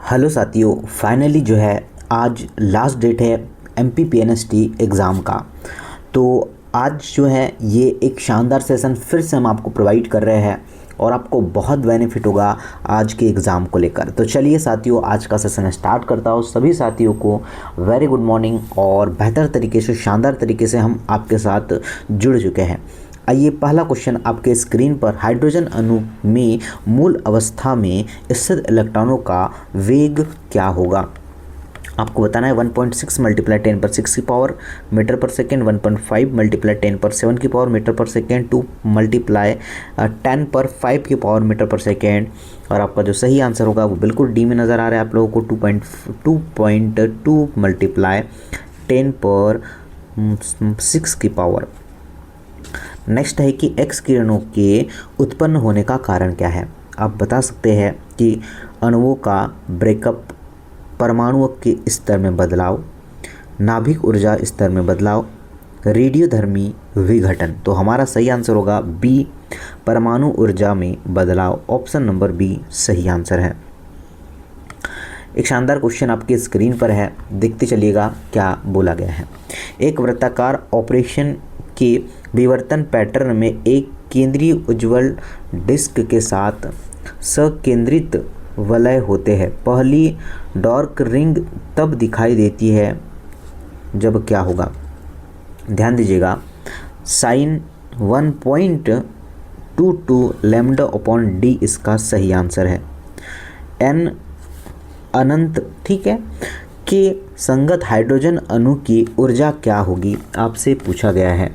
Hello साथियों, finally जो है आज लास्ट डेट है MPPNST एग्ज़ाम का। तो आज जो है ये एक शानदार सेशन फिर से हम आपको प्रोवाइड कर रहे हैं और आपको बहुत बेनिफिट होगा आज के एग्ज़ाम को लेकर। तो चलिए साथियों, आज का सेशन स्टार्ट करता हूँ। सभी साथियों को वेरी गुड मॉर्निंग और बेहतर तरीके से, शानदार तरीके से हम आपके साथ जुड़ चुके हैं। आइए, पहला क्वेश्चन आपके स्क्रीन पर, हाइड्रोजन अणु में मूल अवस्था में स्थित इलेक्ट्रॉनों का वेग क्या होगा? आपको बताना है 1.6 मल्टीप्लाई 10⁻⁶ की पावर मीटर पर सेकेंड, 1.5 मल्टीप्लाई 10⁻⁷ की पावर मीटर पर सेकेंड, 2 मल्टीप्लाई 10⁵ की पावर मीटर पर सेकेंड। और आपका जो सही आंसर होगा वो बिल्कुल डी में नज़र आ रहा है आप लोगों को, 2.2 मल्टीप्लाई 10⁻⁶ की पावर। नेक्स्ट है कि एक्स किरणों के उत्पन्न होने का कारण क्या है? आप बता सकते हैं कि अणुओं का ब्रेकअप, परमाणुओं के स्तर में बदलाव, नाभिक ऊर्जा स्तर में बदलाव, रेडियोधर्मी विघटन। तो हमारा सही आंसर होगा बी, परमाणु ऊर्जा में बदलाव। ऑप्शन नंबर बी सही आंसर है। एक शानदार क्वेश्चन आपके स्क्रीन पर है, देखते चलिएगा क्या बोला गया है। एक वृत्ताकार ऑपरेशन के विवर्तन पैटर्न में एक केंद्रीय उज्ज्वल डिस्क के साथ सकेंद्रित वलय होते हैं। पहली डार्क रिंग तब दिखाई देती है जब क्या होगा? ध्यान दीजिएगा, साइन 1.22 λ/d इसका सही आंसर है। n अनंत, ठीक है, के संगत हाइड्रोजन अणु की ऊर्जा क्या होगी? आपसे पूछा गया है।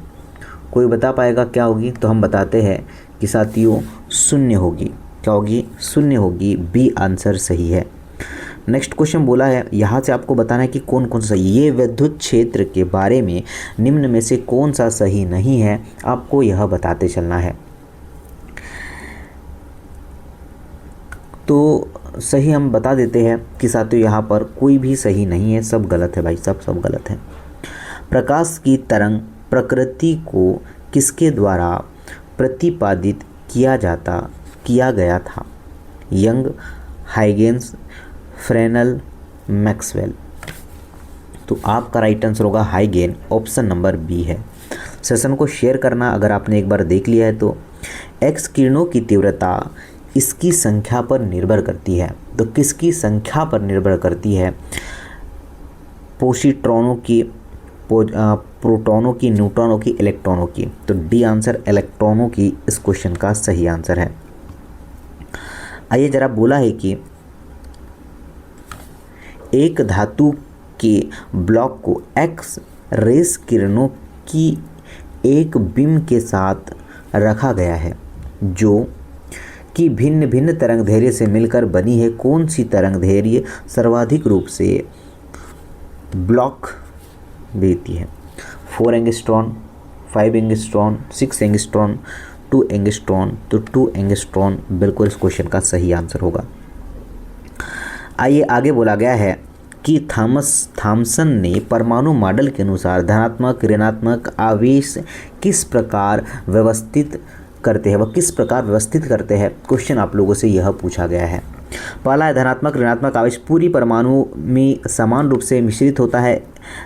कोई बता पाएगा क्या होगी? तो हम बताते हैं कि साथियों शून्य होगी। क्या होगी? शून्य होगी। बी आंसर सही है। नेक्स्ट क्वेश्चन बोला है, यहाँ से आपको बताना है कि कौन कौन सा सही। ये विद्युत क्षेत्र के बारे में निम्न में से कौन सा सही नहीं है, आपको यह बताते चलना है। तो सही हम बता देते हैं कि साथियों यहाँ पर कोई भी सही नहीं है, सब गलत है भाई, सब गलत है। प्रकाश की तरंग प्रकृति को किसके द्वारा प्रतिपादित किया गया था? Young, Huygens, Fresnel, Maxwell. तो आपका राइट आंसर होगा हाइगेन। ऑप्शन नंबर बी है। सेशन को शेयर करना अगर आपने एक बार देख लिया है तो। एक्स किरणों की तीव्रता इसकी संख्या पर निर्भर करती है। तो किसकी संख्या पर निर्भर करती है? पोसिट्रॉनों की, प्रोटॉनों की, न्यूट्रॉनों की, इलेक्ट्रॉनों की। तो डी आंसर इलेक्ट्रॉनों की इस क्वेश्चन का सही आंसर है। आइए जरा, बोला है कि एक धातु के ब्लॉक को एक्स रेस किरणों की एक बीम के साथ रखा गया है जो कि भिन्न भिन्न तरंगदैर्घ्य से मिलकर बनी है। कौन सी तरंगदैर्घ्य सर्वाधिक रूप से ब्लॉक देती है? 4 एंगस्ट्रॉन, 5 एंगस्ट्रॉन, 6 एंगस्ट्रॉन, 2 एंगस्ट्रॉन। तो 2 एंगस्ट्रॉन बिल्कुल इस क्वेश्चन का सही आंसर होगा। आइए आगे बोला गया है कि थॉमसन ने परमाणु मॉडल के अनुसार धनात्मक ऋणात्मक आवेश किस प्रकार व्यवस्थित करते हैं? वह किस प्रकार व्यवस्थित करते हैं? क्वेश्चन आप लोगों से यह पूछा गया है। पहला है, धनात्मक ऋणात्मक आवेश पूरी परमाणु में समान रूप से मिश्रित होता है,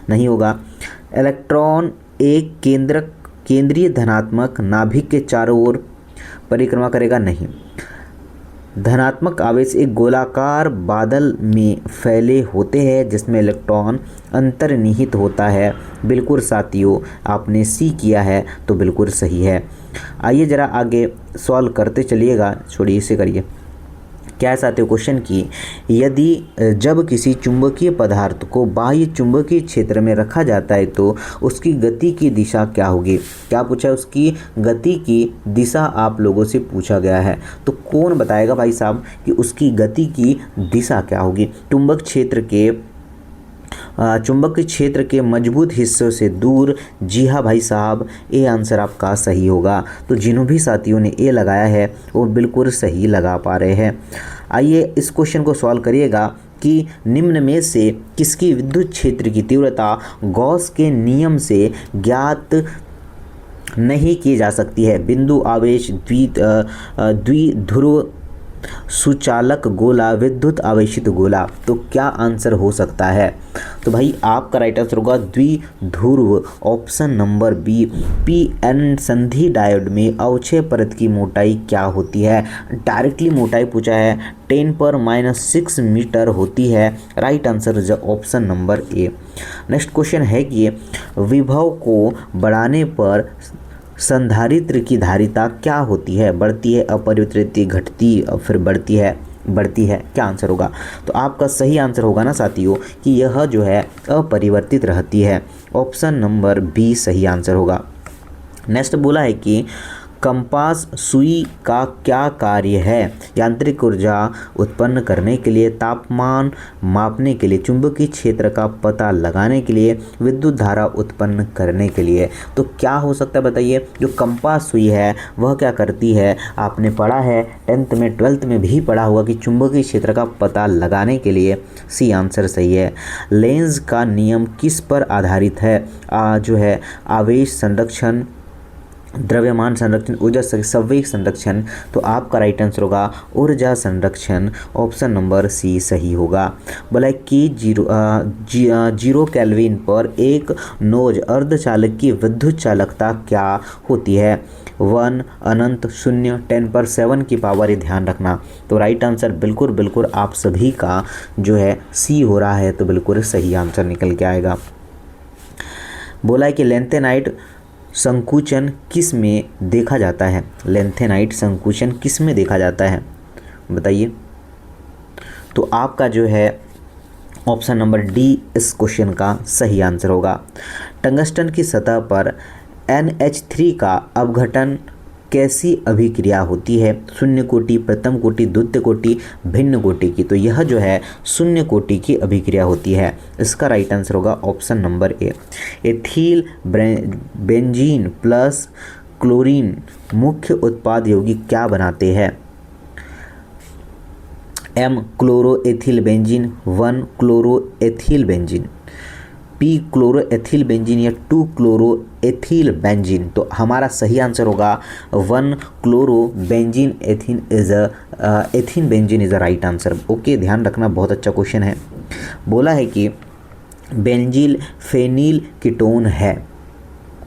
नहीं होगा। इलेक्ट्रॉन एक केंद्रीय धनात्मक नाभिक के चारों ओर परिक्रमा करेगा, नहीं। धनात्मक आवेश एक गोलाकार बादल में फैले होते हैं जिसमें इलेक्ट्रॉन अंतर्निहित होता है। बिल्कुल साथियों, आपने सी किया है तो बिल्कुल सही है। आइए जरा आगे सॉल्व करते चलिएगा, छोड़िए इसे करिए। क्या है साथियों क्वेश्चन की, यदि जब किसी चुंबकीय पदार्थ को बाह्य चुंबकीय क्षेत्र में रखा जाता है तो उसकी गति की दिशा क्या होगी? क्या पूछा है? उसकी गति की दिशा आप लोगों से पूछा गया है। तो कौन बताएगा भाई साहब कि उसकी गति की दिशा क्या होगी? चुंबक क्षेत्र के मजबूत हिस्सों से दूर। जी हाँ भाई साहब, ए आंसर आपका सही होगा। तो जिन्हों भी साथियों ने ए लगाया है वो बिल्कुल सही लगा पा रहे हैं। आइए इस क्वेश्चन को सॉल्व करिएगा कि निम्न में से किसकी विद्युत क्षेत्र की तीव्रता गॉस के नियम से ज्ञात नहीं की जा सकती है? बिंदु आवेश, द्विध्रुव सुचालक गोला, विद्युत आवेशित गोला। तो क्या आंसर हो सकता है? तो भाई आपका राइट आंसर होगा द्विध्रुव, option number B. P N संधि डायोड में अवक्षय परत की मोटाई क्या होती है? डायरेक्टली मोटाई पूछा है, 10⁻⁶ मीटर होती है। Right answer is option number A. Next question है कि विभव को बढ़ाने पर संधारित्र की धारिता क्या होती है? बढ़ती है, अपरिवर्तित, घटती और फिर बढ़ती है, क्या आंसर होगा? तो आपका सही आंसर होगा ना साथियों कि यह जो है अपरिवर्तित रहती है। ऑप्शन नंबर बी सही आंसर होगा। नेक्स्ट बोला है कि कंपास सुई का क्या कार्य है? यांत्रिक ऊर्जा उत्पन्न करने के लिए, तापमान मापने के लिए, चुंबकीय क्षेत्र का पता लगाने के लिए, विद्युत धारा उत्पन्न करने के लिए। तो क्या हो सकता है बताइए? जो कंपास सुई है वह क्या करती है? आपने पढ़ा है 10th में 12th में भी पढ़ा हुआ कि चुंबकीय क्षेत्र का पता लगाने के लिए। सी आंसर सही है। लेंज का नियम किस पर आधारित है? जो है आवेश संरक्षण, द्रव्यमान संरक्षण, ऊर्जा संवेग संरक्षण। तो आपका राइट आंसर होगा ऊर्जा संरक्षण। ऑप्शन नंबर सी सही होगा। बोला कि 0 केल्विन पर एक नोज अर्धचालक की विद्युत चालकता क्या होती है? 1 अनंत 0 10⁻7 की पावर, ये ध्यान रखना। तो राइट आंसर बिल्कुल आप सभी का जो है सी हो रहा है, तो बिल्कुल सही आंसर निकल के आएगा। बोला है कि लेंथेनाइट संकुचन किस में देखा जाता है? लेंथेनाइट संकुचन किस में देखा जाता है बताइए? तो आपका जो है ऑप्शन नंबर डी इस क्वेश्चन का सही आंसर होगा। टंगस्टन की सतह पर NH3 का अपघटन कैसी अभिक्रिया होती है? शून्य कोटि, प्रथम कोटि, द्वितीय कोटि, भिन्न कोटि की। तो यह जो है शून्य कोटि की अभिक्रिया होती है। इसका राइट आंसर होगा option number A. Ethyl benzene plus chlorine मुख्य उत्पाद यौगिक क्या बनाते हैं? M chloroethyl benzene, 1 chloroethyl benzene, P chloroethyl benzene या 2 क्लोरोएथिल बेंजीन। तो हमारा सही आंसर होगा 1 chloro benzene ethyne is ethyne benzene is a right answer. Okay, ध्यान रखना, बहुत अच्छा क्वेश्चन है। बोला है कि बेंजील फेनिल कीटोन है,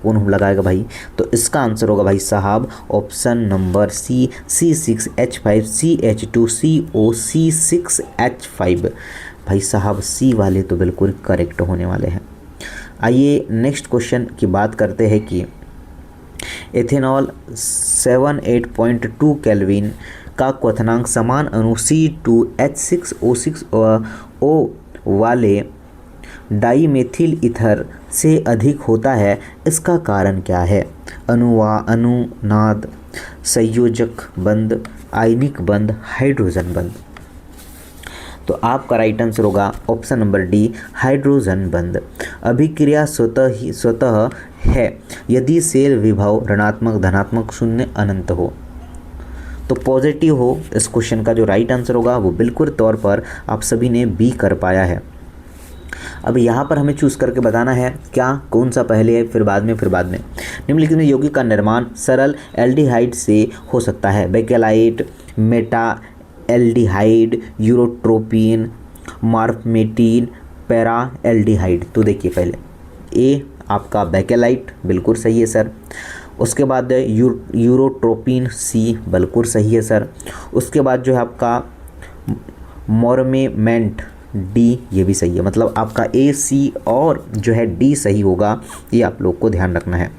कौन लगाएगा भाई? तो इसका आंसर होगा भाई साहब option number C, C6H5CH2CO, C6H5। भाई साहब सी वाले तो बिल्कुल करेक्ट होने वाले हैं। आइए नेक्स्ट क्वेश्चन की बात करते हैं कि एथेनॉल 78.2 केल्विन का क्वथनांक समान अणु C2H6O6O वाले डाईमेथिल ईथर से अधिक होता है। इसका कारण क्या है? अनुनाद, संयोजक बंध, आयनिक बंध, हाइड्रोजन बंध। तो आपका राइट आंसर होगा ऑप्शन नंबर डी, हाइड्रोजन बंध। अभिक्रिया स्वतः है यदि सेल विभव ऋणात्मक, धनात्मक, शून्य, अनंत हो। तो पॉजिटिव हो। इस क्वेश्चन का जो राइट आंसर होगा वो बिल्कुल तौर पर आप सभी ने बी कर पाया है। अब यहाँ पर हमें चूज़ करके बताना है क्या, कौन सा पहले है फिर बाद में। निम्नलिखित में यौगिक का निर्माण सरल एल्डिहाइड से हो सकता है? बेकेलाइट, मेटा एल्डिहाइड, यूरोट्रोपिन, मार्फमेटीन, पैरा एल्डिहाइड। तो देखिए पहले ए आपका बेकेलाइट बिल्कुल सही है सर। उसके बाद यूरोट्रोपिन, सी बिल्कुल सही है सर। उसके बाद जो है आपका मोरमेमेंट, डी, ये भी सही है। मतलब आपका ए, सी और जो है डी सही होगा, ये आप लोग को ध्यान रखना है।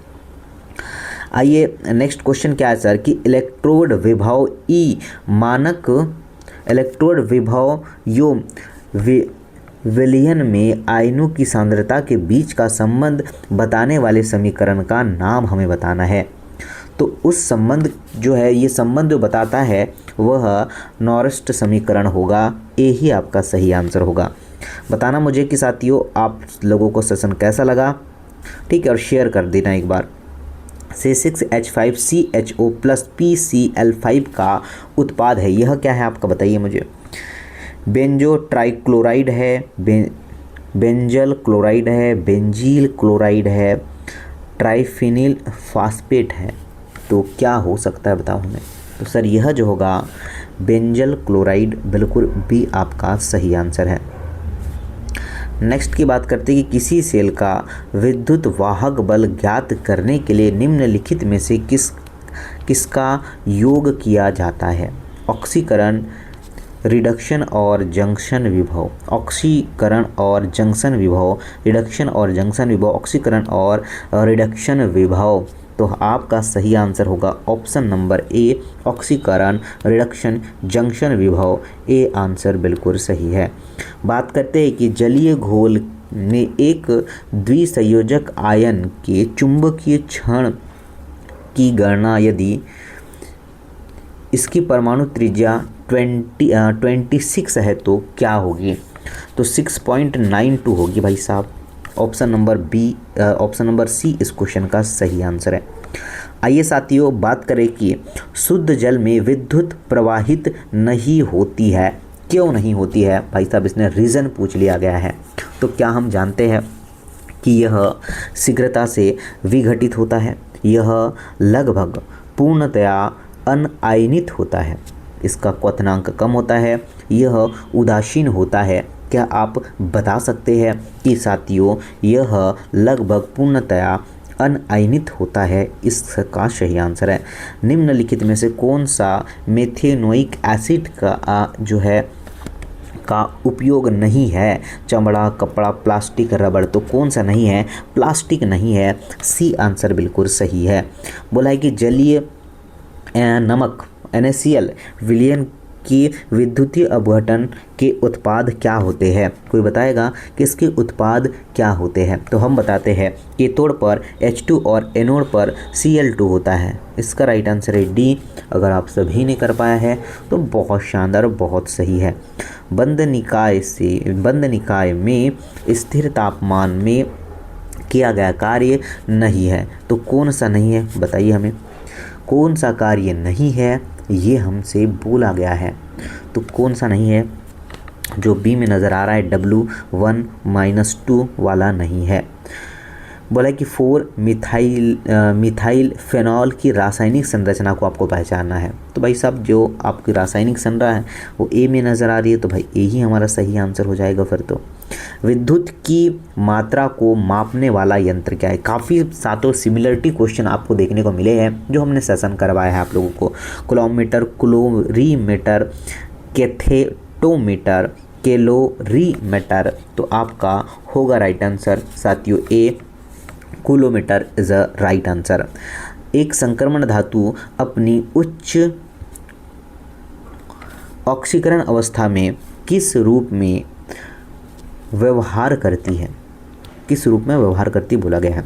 आइए नेक्स्ट क्वेश्चन क्या है सर कि इलेक्ट्रोड विभव ई मानक इलेक्ट्रोड विभव यो विलयन में आयनों की सांद्रता के बीच का संबंध बताने वाले समीकरण का नाम हमें बताना है। तो उस संबंध जो है, ये संबंध जो बताता है वह नॉरिस्ट समीकरण होगा। ए ही आपका सही आंसर होगा। बताना मुझे कि साथियों आप लोगों को सेशन कैसा लगा, ठीक है, और शेयर कर देना एक बार। C6H5CHO प्लस PCl5 का उत्पाद है, यह क्या है आपका बताइए मुझे? बेंजो ट्राइक्लोराइड है, बेंजल क्लोराइड है, बेंजील क्लोराइड है, ट्राइफिनिल फास्फेट है। तो क्या हो सकता है बताओ हमें? तो सर यह जो होगा बेंजल क्लोराइड, बिल्कुल बी आपका सही आंसर है। नेक्स्ट की बात करते हैं कि किसी सेल का विद्युत वाहक बल ज्ञात करने के लिए निम्नलिखित में से किसका योग किया जाता है? ऑक्सीकरण, रिडक्शन और जंक्शन विभव, ऑक्सीकरण और जंक्शन विभव, रिडक्शन और जंक्शन विभव, ऑक्सीकरण और रिडक्शन विभव। तो आपका सही आंसर होगा ऑप्शन नंबर ए, ऑक्सीकरण, रिडक्शन, जंक्शन विभव। ए आंसर बिल्कुल सही है। बात करते हैं कि जलीय घोल में एक द्विसंयोजक आयन के चुंबकीय क्षण की गणना यदि इसकी परमाणु त्रिज्या 26 है तो क्या होगी? तो 6.92 होगी भाई साहब। ऑप्शन नंबर सी इस क्वेश्चन का सही आंसर है। आइए साथियों बात करें कि शुद्ध जल में विद्युत प्रवाहित नहीं होती है, क्यों नहीं होती है? भाई साहब इसने रीज़न पूछ लिया गया है। तो क्या हम जानते हैं कि यह शीघ्रता से विघटित होता है, यह लगभग पूर्णतया अनआयनित होता है, इसका क्वथनांक कम होता है, यह उदासीन होता है। क्या आप बता सकते हैं कि साथियों यह लगभग पूर्णतया अनआयनित होता है? इसका सही आंसर है। निम्नलिखित में से कौन सा मेथेनोइक एसिड का उपयोग नहीं है? चमड़ा, कपड़ा, प्लास्टिक, रबड़। तो कौन सा नहीं है? प्लास्टिक नहीं है। सी आंसर बिल्कुल सही है। बोला है कि जलीय नमक NaCl विलयन की विद्युतीय अपघटन के उत्पाद क्या होते हैं? कोई बताएगा कि इसके उत्पाद क्या होते हैं? तो हम बताते हैं कि तोड़ पर H2 और एनोड पर Cl2 होता है। इसका राइट आंसर है डी। अगर आप सभी ने कर पाया है तो बहुत शानदार, बहुत सही है। बंद निकाय में स्थिर तापमान में किया गया कार्य नहीं है। तो कौन सा नहीं है? बताइए हमें कौन सा कार्य नहीं है, ये हमसे बोला गया है। तो कौन सा नहीं है? जो बी में नज़र आ रहा है W1-2 वाला नहीं है। बोला कि 4 मिथाइल फेनॉल की रासायनिक संरचना को आपको पहचानना है। तो भाई साहब जो आपकी रासायनिक संरचना है वो ए में नज़र आ रही है, तो भाई ए ही हमारा सही आंसर हो जाएगा फिर तो। विद्युत की मात्रा को मापने वाला यंत्र क्या है? काफ़ी सातों सिमिलरिटी क्वेश्चन आपको देखने को मिले हैं जो हमने सेशन करवाया है आप लोगों को। कुलोमीटर, क्लोरीमीटर, कैथेटोमीटर, कैलोरीमीटर। तो आपका होगा राइट आंसर साथियों ए, कुलोमीटर इज अ राइट आंसर। एक संक्रमण धातु अपनी उच्च ऑक्सीकरण अवस्था में किस रूप में व्यवहार करती है? किस रूप में व्यवहार करती बोला गया है?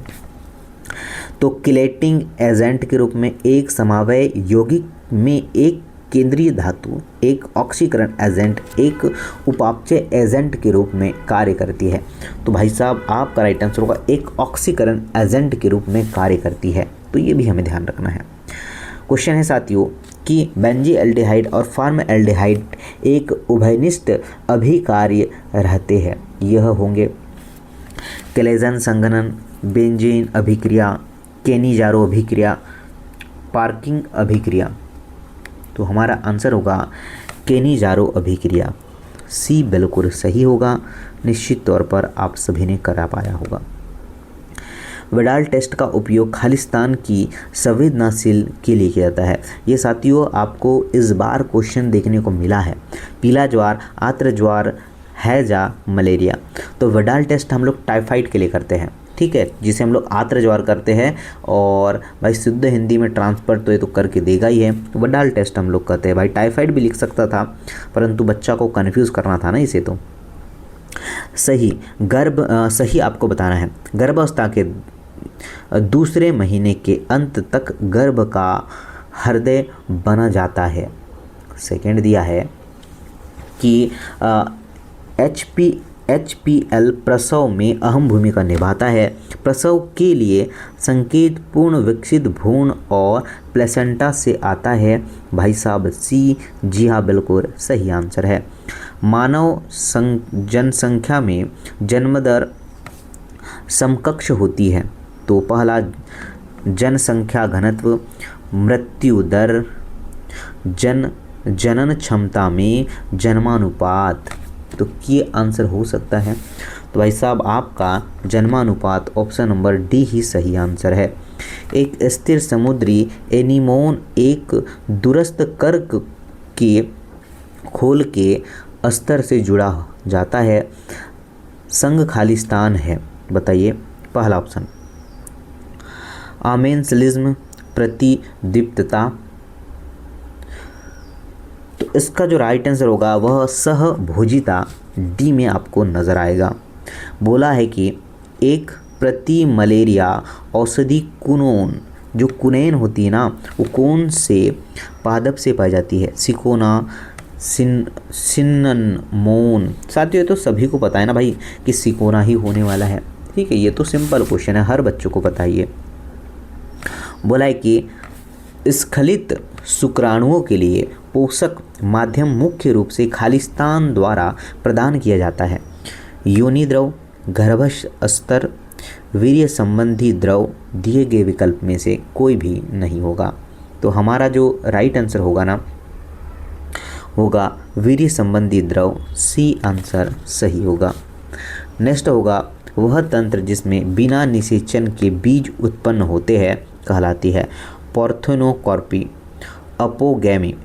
तो किलेटिंग एजेंट के रूप में, एक समवाय यौगिक में एक केंद्रीय धातु, एक ऑक्सीकरण एजेंट, एक उपापचय एजेंट के रूप में कार्य करती है। तो भाई साहब आपका राइट आंसर होगा एक ऑक्सीकरण एजेंट के रूप में कार्य करती है। तो ये भी हमें ध्यान रखना है। क्वेश्चन है साथियों कि बेंजीएल्डिहाइड और फॉर्मएल्डिहाइड एक उभयनिष्ठ अभिकार्य रहते हैं। यह होंगे कैलेजन संघनन, बेंजीन अभिक्रिया, केनिजारो अभिक्रिया, पार्किंग अभिक्रिया। तो हमारा आंसर होगा केनिजारो अभिक्रिया। सी बिल्कुल सही होगा। निश्चित तौर पर आप सभी ने करा पाया होगा। विडाल टेस्ट का उपयोग खालिस्तान की संवेदनशील के लिए किया जाता है। ये साथियों आपको इस बार क्वेश्चन देखने को मिला है। पीला ज्वार, आर्द्र ज्वार, हैजा, मलेरिया। तो विडाल टेस्ट हम लोग टाइफाइड के लिए करते हैं, ठीक है, जिसे हम लोग आर्द्र ज्वार करते हैं। और भाई शुद्ध हिंदी में ट्रांसफर तो ये तो करके देगा ही है। विडाल टेस्ट हम लोग करते हैं। भाई टाइफाइड भी लिख सकता था परंतु बच्चा को कन्फ्यूज़ करना था ना इसे। तो सही आपको बताना है। गर्भावस्था के दूसरे महीने के अंत तक गर्भ का हृदय बना जाता है। सेकंड दिया है कि HPL प्रसव में अहम भूमिका निभाता है। प्रसव के लिए संकेत पूर्ण विकसित भ्रूण और प्लेसेंटा से आता है। भाई साहब सी, जी हाँ बिल्कुल सही आंसर है। मानव जनसंख्या में जन्मदर समकक्ष होती है। तो पहला जनसंख्या घनत्व, मृत्यु दर, जनन क्षमता में जन्मानुपात। तो ये आंसर हो सकता है। तो भाई साहब आपका जन्मानुपात ऑप्शन नंबर डी ही सही आंसर है। एक स्थिर समुद्री एनीमोन एक दूरस्थ कर्क के खोल के स्तर से जुड़ा जाता है। संघ खालिस्तान है। बताइए पहला ऑप्शन। आमेंसलिज्म, प्रतिदीप्तता। तो इसका जो राइट आंसर होगा वह सहभोजिता, डी में आपको नज़र आएगा। बोला है कि एक प्रति मलेरिया औषधि कुनोन, जो कुनैन होती है ना, वो कौन से पादप से पाई जाती है? सिकोना, सिन्नमोन। साथियों ये तो सभी को पता है ना भाई कि सिकोना ही होने वाला है। ठीक है, ये तो सिंपल क्वेश्चन है, हर बच्चों को पता ही है। बोला है कि स्खलित शुक्राणुओं के लिए पोषक माध्यम मुख्य रूप से खालिस्तान द्वारा प्रदान किया जाता है। योनि द्रव, गर्भस्तर, वीर्य संबंधी द्रव। दिए गए विकल्प में से कोई भी नहीं होगा। तो हमारा जो राइट आंसर होगा ना होगा वीर्य संबंधी द्रव, सी आंसर सही होगा। नेक्स्ट होगा वह तंत्र जिसमें बिना निषेचन के बीज उत्पन्न होते हैं कहलाती है पार्थेनोकॉर्पी, अपोगैमी,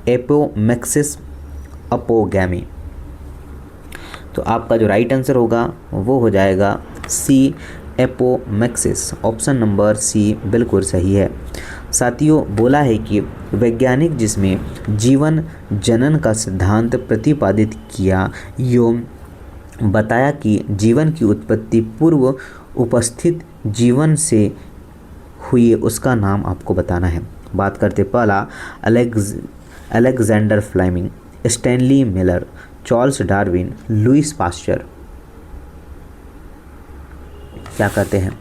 एपोमेक्सिस, अपोगैमी। तो आपका जो राइट आंसर होगा वो हो जाएगा सी, एपोमेक्सिस। ऑप्शन नंबर सी बिल्कुल सही है। साथियों बोला है कि वैज्ञानिक जिसमें जीवन जनन का सिद्धांत प्रतिपादित किया, यो बताया कि जीवन की उत्पत्ति पूर्व उपस्थित जीवन से हुई है, उसका नाम आपको बताना है। बात करते पहला Alexander Fleming, Stanley Miller, Charles Darwin, Louis Pasteur. क्या कहते हैं?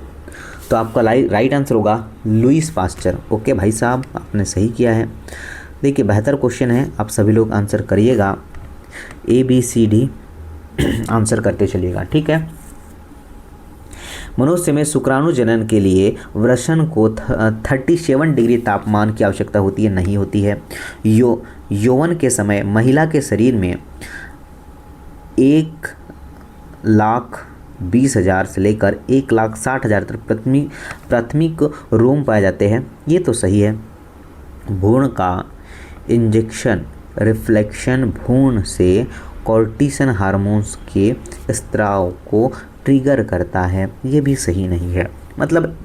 तो आपका राइट आंसर होगा लुईस पास्चर। ओके भाई साहब आपने सही किया है। देखिए बेहतर क्वेश्चन है, आप सभी लोग आंसर करिएगा, ABCD आंसर करते चलिएगा। ठीक है। मनुष्य में शुक्राणु जनन के लिए वृषण को 37 डिग्री तापमान की आवश्यकता होती है, नहीं होती है। यौवन के समय महिला के शरीर में 1,20,000 से लेकर 1,60,000 तक प्राथमिक रोम पाए जाते हैं, ये तो सही है। भ्रूण का इंजेक्शन रिफ्लेक्शन भ्रूण से कॉर्टिसन हार्मोन्स के स्राव को ट्रिगर करता है, ये भी सही नहीं है। मतलब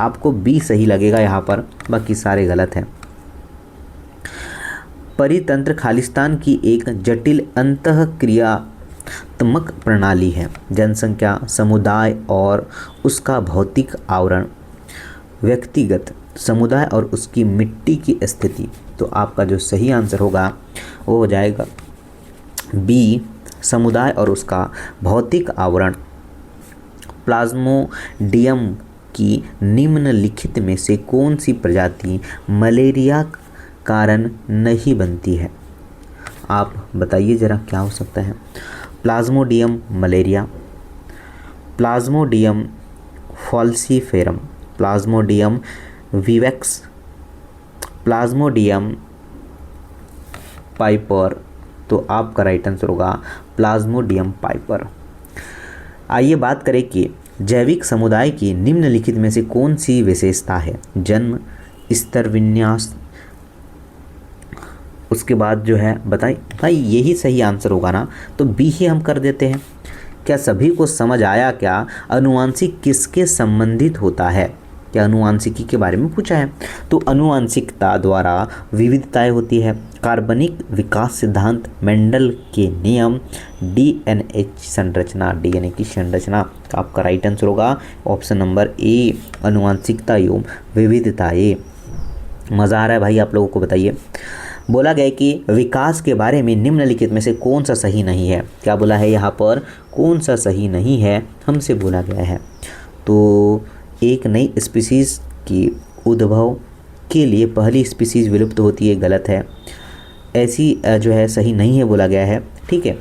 आपको बी सही लगेगा यहाँ पर, बाकी सारे गलत हैं। परितंत्र खालिस्तान की एक जटिल अंतःक्रियात्मक प्रणाली है। जनसंख्या, समुदाय और उसका भौतिक आवरण, व्यक्तिगत, समुदाय और उसकी मिट्टी की स्थिति। तो आपका जो सही आंसर होगा वो हो जाएगा बी, समुदाय और उसका भौतिक आवरण। प्लाज्मोडियम की निम्नलिखित में से कौन सी प्रजाति मलेरिया कारण नहीं बनती है? आप बताइए ज़रा क्या हो सकता है। Plasmodium malaria, plasmodium falciparum, plasmodium vivax, plasmodium piper. तो आपका राइट आंसर होगा प्लाज्मोडियम पाइपर। आइए बात करें कि जैविक समुदाय की निम्नलिखित में से कौन सी विशेषता है? जन्म, स्तर विन्यास, उसके बाद जो है बताइए भाई, यही सही आंसर होगा ना, तो बी ही हम कर देते हैं। क्या सभी को समझ आया? क्या अनुवांशिक किसके संबंधित होता है? क्या अनुवांशिकी के बारे में पूछा है। तो अनुवांशिकता द्वारा विविधताएं होती है। कार्बनिक विकास सिद्धांत, मेंडल के नियम, डीएनए संरचना, डीएनए की संरचना। आपका राइट आंसर होगा ऑप्शन नंबर ए, अनुवांशिकता एवं विविधताएं। मज़ा आ रहा है भाई आप लोगों को? बताइए। बोला गया कि विकास के बारे में निम्नलिखित में से कौन सा सही नहीं है? क्या बोला है यहाँ पर? कौन सा सही नहीं है हमसे बोला गया है। तो एक नई स्पीसीज़ की उद्भव के लिए पहली स्पीसीज़ विलुप्त होती है, गलत है। ऐसी जो है सही नहीं है बोला गया है। ठीक है।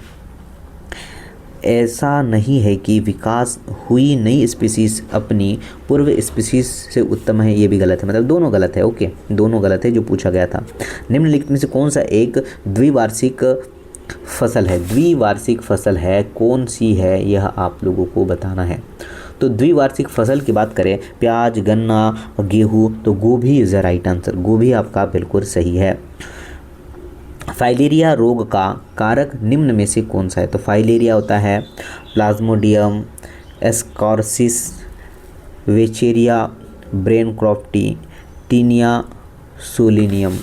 ऐसा नहीं है कि विकास हुई नई स्पीसीज अपनी पूर्व स्पीसीज से उत्तम है, ये भी गलत है, मतलब दोनों गलत है। ओके, दोनों गलत है जो पूछा गया था। निम्नलिखित में से कौन सा एक द्विवार्षिक फसल है? द्विवार्षिक फसल है कौन सी है, यह आप लोगों को बताना है। तो द्विवार्षिक फसल की बात करें, प्याज, गन्ना और गेहूँ, तो गोभी इज़ द राइट आंसर। गोभी आपका बिल्कुल सही है। फाइलेरिया रोग का कारक निम्न में से कौन सा है? तो फाइलेरिया होता है प्लाज्मोडियम एस्कॉर्सिस, वेचेरिया ब्रेनक्रॉफ्टी, टीनिया सोलिनियम।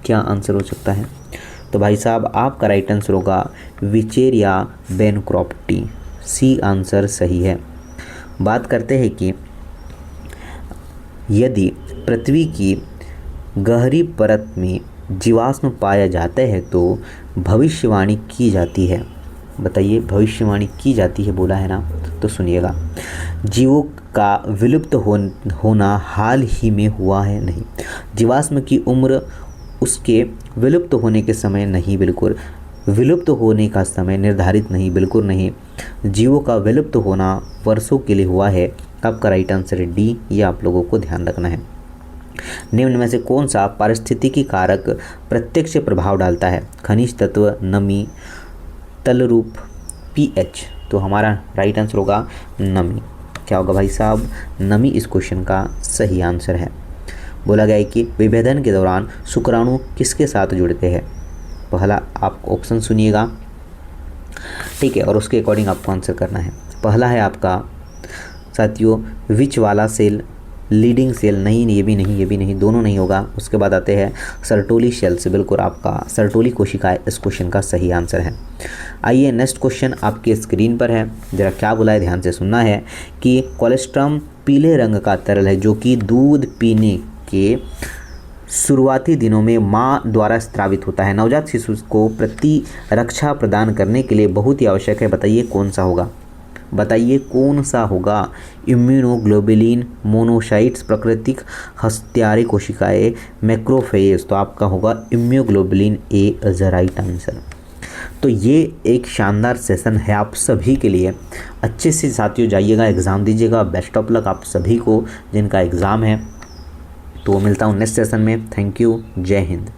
क्या आंसर हो सकता है? तो भाई साहब आपका राइट आंसर होगा विचेरिया ब्रेनक्रॉफ्टी, सी आंसर सही है। बात करते हैं कि यदि पृथ्वी की गहरी परत में जीवाश्म पाया जाता है तो भविष्यवाणी की जाती है। बताइए, भविष्यवाणी की जाती है बोला है ना, तो सुनिएगा। जीवों का विलुप्त होना हाल ही में हुआ है? नहीं। जीवाश्म की उम्र उसके विलुप्त होने के समय नहीं, बिल्कुल विलुप्त होने का समय निर्धारित नहीं, बिल्कुल नहीं। जीवों का विलुप्त होना वर्षों के लिए हुआ है। आपका राइट आंसर है डी, ये आप लोगों को ध्यान रखना है। निम्न में से कौन सा पारिस्थितिकी कारक प्रत्यक्ष प्रभाव डालता है? खनिज तत्व, नमी, तल रूप, पीएच। तो हमारा राइट आंसर होगा नमी। क्या होगा भाई साहब? नमी इस क्वेश्चन का सही आंसर है। बोला गया है कि विभेदन के दौरान शुक्राणु किसके साथ जुड़ते हैं? पहला आप ऑप्शन सुनिएगा, ठीक है, और उसके अकॉर्डिंग आपको आंसर करना है। पहला है आपका साथियों विच वाला सेल, लीडिंग सेल, नहीं ये भी नहीं, ये भी नहीं, दोनों नहीं होगा। उसके बाद आते हैं सर्टोली सेल्स, बिल्कुल आपका सर्टोली कोशिकाएं इस क्वेश्चन का सही आंसर है। आइए नेक्स्ट क्वेश्चन आपके स्क्रीन पर है, जरा क्या बोला है ध्यान से सुनना है कि कोलेस्ट्रम पीले रंग का तरल है जो कि दूध पीने के शुरुआती दिनों में माँ द्वारा स्त्रावित होता है। नवजात शिशु को प्रतिरक्षा प्रदान करने के लिए बहुत ही आवश्यक है। बताइए कौन सा होगा? बताइए कौन सा होगा? इम्यूनोग्लोबुलिन, मोनोसाइट्स, प्राकृतिक हत्यारे कोशिकाएं, मैक्रोफेज। तो आपका होगा immunoglobulin, A is the right answer. तो ये एक शानदार सेशन है आप सभी के लिए। अच्छे से साथियों जाइएगा, एग्ज़ाम दीजिएगा। बेस्ट ऑफ लक आप सभी को जिनका एग्ज़ाम है। तो मिलता हूँ नेक्स्ट सेशन में। थैंक यू, जय हिंद।